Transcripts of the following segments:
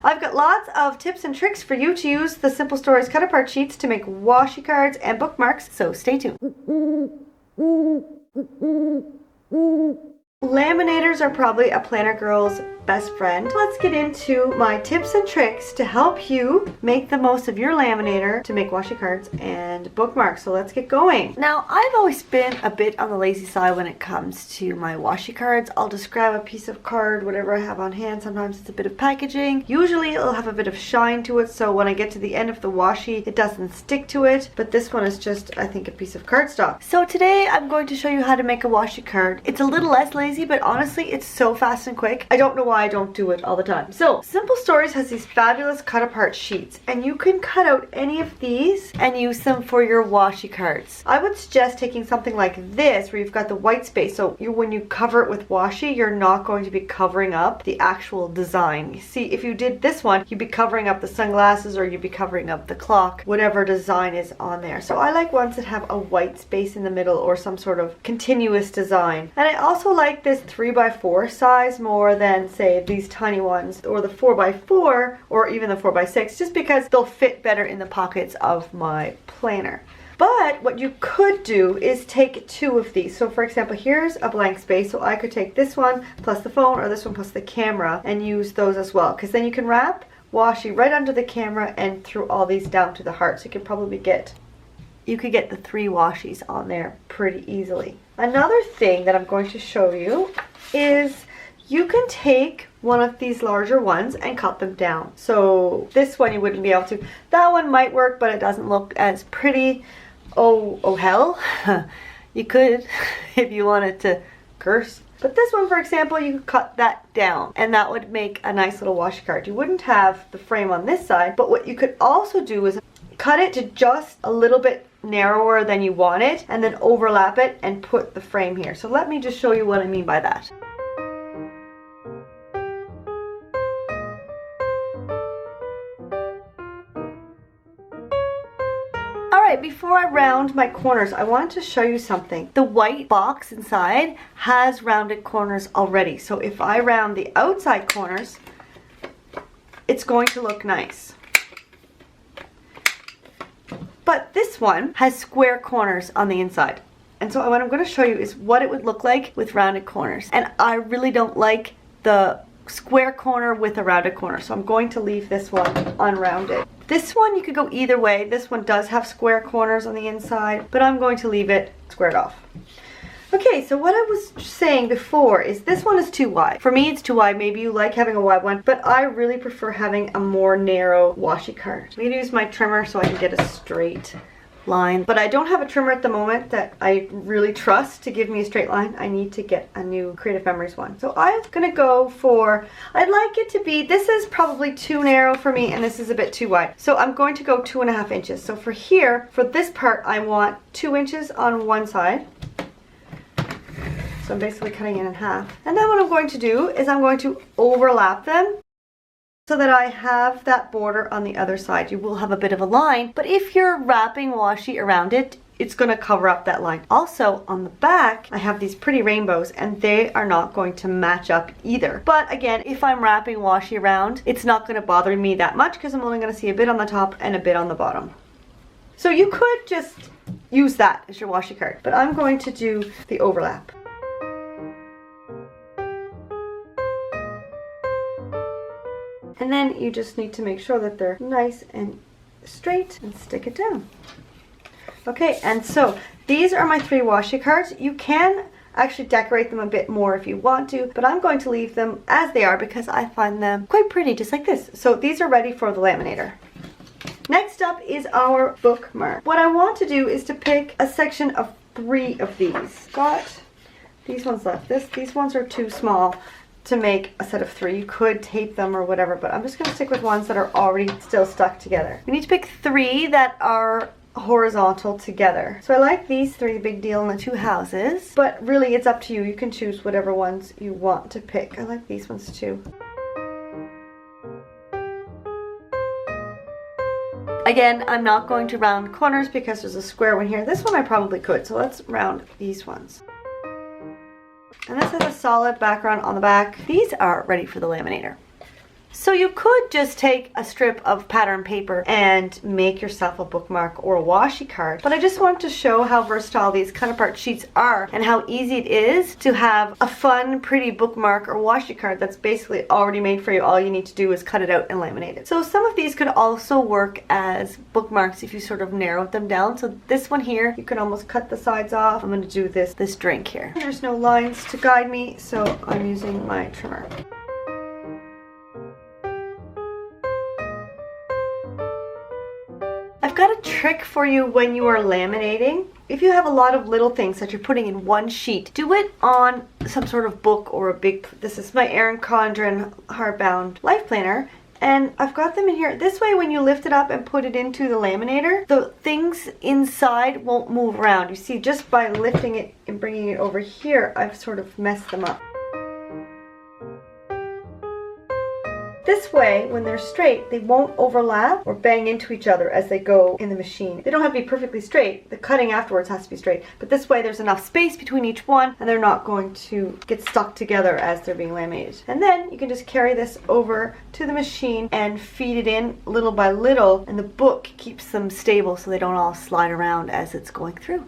I've got lots of tips and tricks for you to use the Simple Stories cut apart sheets to make washi cards and bookmarks, so stay tuned. Laminators are probably a planner girl's best friend. Let's get into my tips and tricks to help you make the most of your laminator to make washi cards and bookmarks. So let's get going. Now, I've always been a bit on the lazy side when it comes to my washi cards. I'll just grab a piece of card, whatever I have on hand. Sometimes it's a bit of packaging. Usually it'll have a bit of shine to it, so when I get to the end of the washi, it doesn't stick to it. But this one is just, I think, a piece of cardstock. So today I'm going to show you how to make a washi card. It's a little less lazy, but honestly, it's so fast and quick. I don't know why I don't do it all the time. So Simple Stories has these fabulous cut apart sheets, and you can cut out any of these and use them for your washi cards. I would suggest taking something like this where you've got the white space, so when you cover it with washi, you're not going to be covering up the actual design. You see, if you did this one, you'd be covering up the sunglasses or you'd be covering up the clock, whatever design is on there. So I like ones that have a white space in the middle or some sort of continuous design. And I also like this 3x4 size more than, say, these tiny ones or the 4x4 or even the 4x6, just because they'll fit better in the pockets of my planner. But what you could do is take two of these. So for example, here's a blank space, so I could take this one plus the phone or this one plus the camera and use those as well, because then you can wrap washi right under the camera and through all these down to the heart. So you could probably get the 3 washis on there pretty easily. Another thing that I'm going to show you is you can take one of these larger ones and cut them down. So this one you wouldn't be able to. That one might work, but it doesn't look as pretty. Oh hell. You could if you wanted to curse. But this one, for example, you could cut that down and that would make a nice little washi card. You wouldn't have the frame on this side, but what you could also do is cut it to just a little bit narrower than you want it and then overlap it and put the frame here. So let me just show you what I mean by that. Alright, before I round my corners, I want to show you something. The white box inside has rounded corners already. So if I round the outside corners, it's going to look nice. But this one has square corners on the inside. And so what I'm going to show you is what it would look like with rounded corners. And I really don't like the square corner with a rounded corner, so I'm going to leave this one unrounded. This one you could go either way. This one does have square corners on the inside, but I'm going to leave it squared off. Okay, so what I was saying before is this one is too wide. For me, it's too wide. Maybe you like having a wide one, but I really prefer having a more narrow washi card. I'm going to use my trimmer so I can get a straight line, but I don't have a trimmer at the moment that I really trust to give me a straight line. I need to get a new Creative Memories one. So I'm gonna go for, I'd like it to be, this is probably too narrow for me and this is a bit too wide. So I'm going to go 2.5 inches. So for here, for this part, I want 2 inches on one side. So I'm basically cutting it in half. And then what I'm going to do is I'm going to overlap them so that I have that border on the other side. You will have a bit of a line, but if you're wrapping washi around it, it's going to cover up that line. Also, on the back, I have these pretty rainbows, and they are not going to match up either. But again, if I'm wrapping washi around, it's not going to bother me that much because I'm only going to see a bit on the top and a bit on the bottom. So you could just use that as your washi card, but I'm going to do the overlap. And then you just need to make sure that they're nice and straight and stick it down. Okay, and so these are my 3 washi cards. You can actually decorate them a bit more if you want to, but I'm going to leave them as they are because I find them quite pretty, just like this. So these are ready for the laminator. Next up is our bookmark. What I want to do is to pick a section of 3 of these. Got these ones left. These ones are too small to make a set of 3. You could tape them or whatever, but I'm just going to stick with ones that are already still stuck together. We need to pick 3 that are horizontal together. So I like these 3, big deal, and the 2 houses, but really it's up to you. You can choose whatever ones you want to pick. I like these ones too. Again, I'm not going to round corners because there's a square one here. This one I probably could, so let's round these ones. And this has a solid background on the back. These are ready for the laminator. So you could just take a strip of pattern paper and make yourself a bookmark or a washi card, but I just wanted to show how versatile these cut apart sheets are and how easy it is to have a fun, pretty bookmark or washi card that's basically already made for you. All you need to do is cut it out and laminate it. So some of these could also work as bookmarks if you sort of narrowed them down. So this one here, you can almost cut the sides off. I'm going to do this drink here. There's no lines to guide me, so I'm using my trimmer. I've got a trick for you when you are laminating. If you have a lot of little things that you're putting in one sheet, do it on some sort of book or a big, this is my Erin Condren hardbound life planner, and I've got them in here. This way when you lift it up and put it into the laminator, the things inside won't move around. You see, just by lifting it and bringing it over here, I've sort of messed them up. This way, when they're straight, they won't overlap or bang into each other as they go in the machine. They don't have to be perfectly straight. The cutting afterwards has to be straight. But this way, there's enough space between each one, and they're not going to get stuck together as they're being laminated. And then you can just carry this over to the machine and feed it in little by little, and the book keeps them stable so they don't all slide around as it's going through.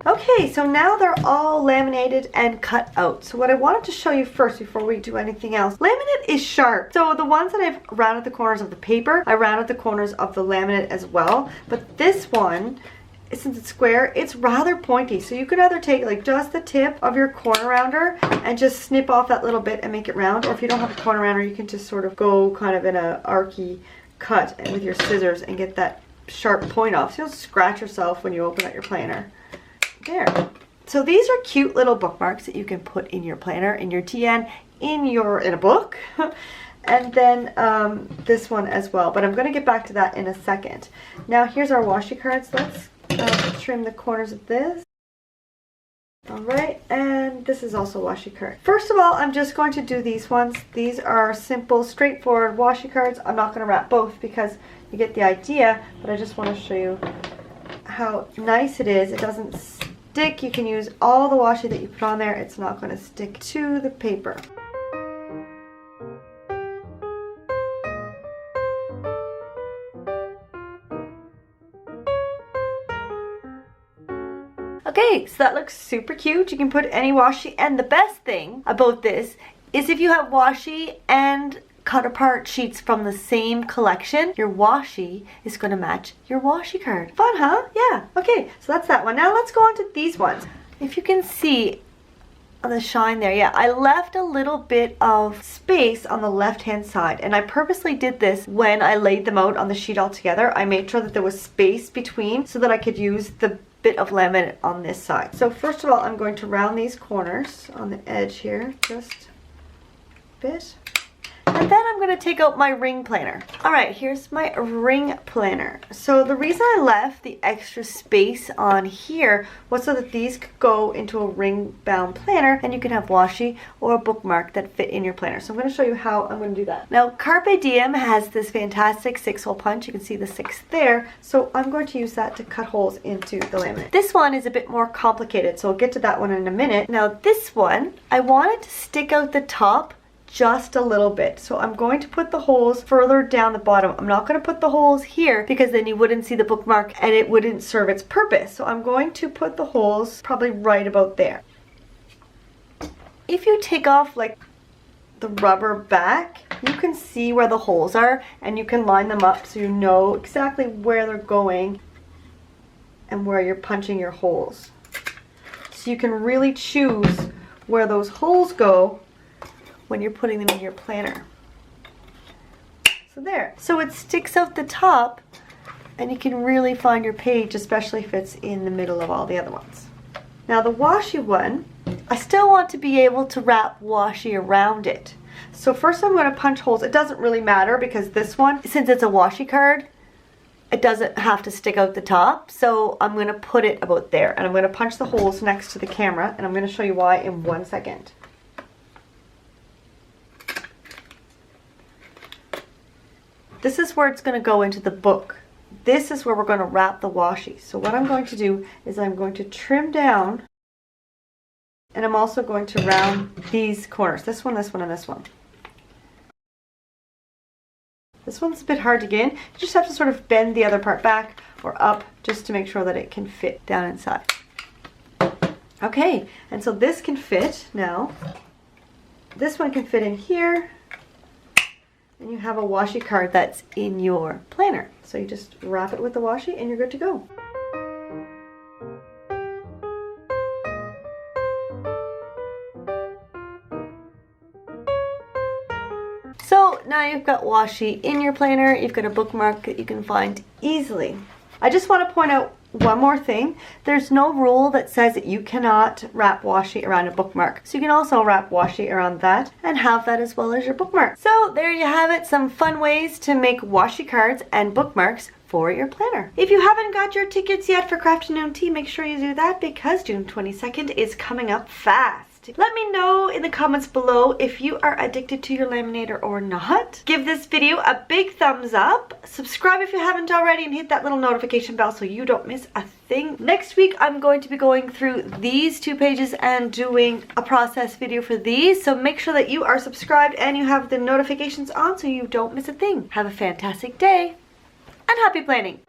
Okay, so now they're all laminated and cut out. So what I wanted to show you first before we do anything else, laminate is sharp. So the ones that I've rounded the corners of the paper, I rounded the corners of the laminate as well. But this one, since it's square, it's rather pointy. So you could either take like just the tip of your corner rounder and just snip off that little bit and make it round. Or if you don't have a corner rounder, you can just sort of go kind of in a archy cut and with your scissors and get that sharp point off. So you'll scratch yourself when you open up your planner. There. So these are cute little bookmarks that you can put in your planner, in your TN, in a book, and then this one as well. But I'm going to get back to that in a second. Now here's our washi cards. Let's trim the corners of this. Alright, and this is also washi card. First of all, I'm just going to do these ones. These are simple, straightforward washi cards. I'm not going to wrap both because you get the idea, but I just want to show you how nice it is. It doesn't stick. You can use all the washi that you put on there. It's not going to stick to the paper. Okay, so that looks super cute. You can put any washi, and the best thing about this is if you have washi and cut apart sheets from the same collection, your washi is going to match your washi card. Fun, huh? Yeah. Okay, so that's that one. Now let's go on to these ones. If you can see on the shine there, yeah, I left a little bit of space on the left hand side, and I purposely did this when I laid them out on the sheet all together. I made sure that there was space between so that I could use the bit of laminate on this side. So first of all, I'm going to round these corners on the edge here, just a bit. And then I'm going to take out my ring planner. Alright, here's my ring planner. So the reason I left the extra space on here was so that these could go into a ring bound planner and you can have washi or a bookmark that fit in your planner. So I'm going to show you how I'm going to do that. Now Carpe Diem has this fantastic 6-hole punch. You can see the 6 there. So I'm going to use that to cut holes into the laminate. This one is a bit more complicated, so I'll get to that one in a minute. Now this one, I wanted to stick out the top just a little bit. So I'm going to put the holes further down the bottom. I'm not going to put the holes here because then you wouldn't see the bookmark and it wouldn't serve its purpose. So I'm going to put the holes probably right about there. If you take off like the rubber back, you can see where the holes are and you can line them up so you know exactly where they're going and where you're punching your holes. So you can really choose where those holes go when you're putting them in your planner. So there. So it sticks out the top and you can really find your page, especially if it's in the middle of all the other ones. Now the washi one, I still want to be able to wrap washi around it. So first I'm going to punch holes. It doesn't really matter because this one, since it's a washi card, it doesn't have to stick out the top. So I'm going to put it about there, and I'm going to punch the holes next to the camera, and I'm going to show you why in 1 second. This is where it's going to go into the book. This is where we're going to wrap the washi. So what I'm going to do is I'm going to trim down, and I'm also going to round these corners. This one, and this one. This one's a bit hard to get in. You just have to sort of bend the other part back or up just to make sure that it can fit down inside. Okay, and so this can fit now. This one can fit in here. And you have a washi card that's in your planner. So you just wrap it with the washi and you're good to go. So now you've got washi in your planner, you've got a bookmark that you can find easily. I just want to point out one more thing. There's no rule that says that you cannot wrap washi around a bookmark. So you can also wrap washi around that and have that as well as your bookmark. So there you have it, some fun ways to make washi cards and bookmarks for your planner. If you haven't got your tickets yet for Crafternoon Tea, make sure you do that because June 22nd is coming up fast. Let me know in the comments below if you are addicted to your laminator or not. Give this video a big thumbs up. Subscribe if you haven't already and hit that little notification bell so you don't miss a thing. Next week I'm going to be going through these 2 pages and doing a process video for these. So make sure that you are subscribed and you have the notifications on so you don't miss a thing. Have a fantastic day and happy planning.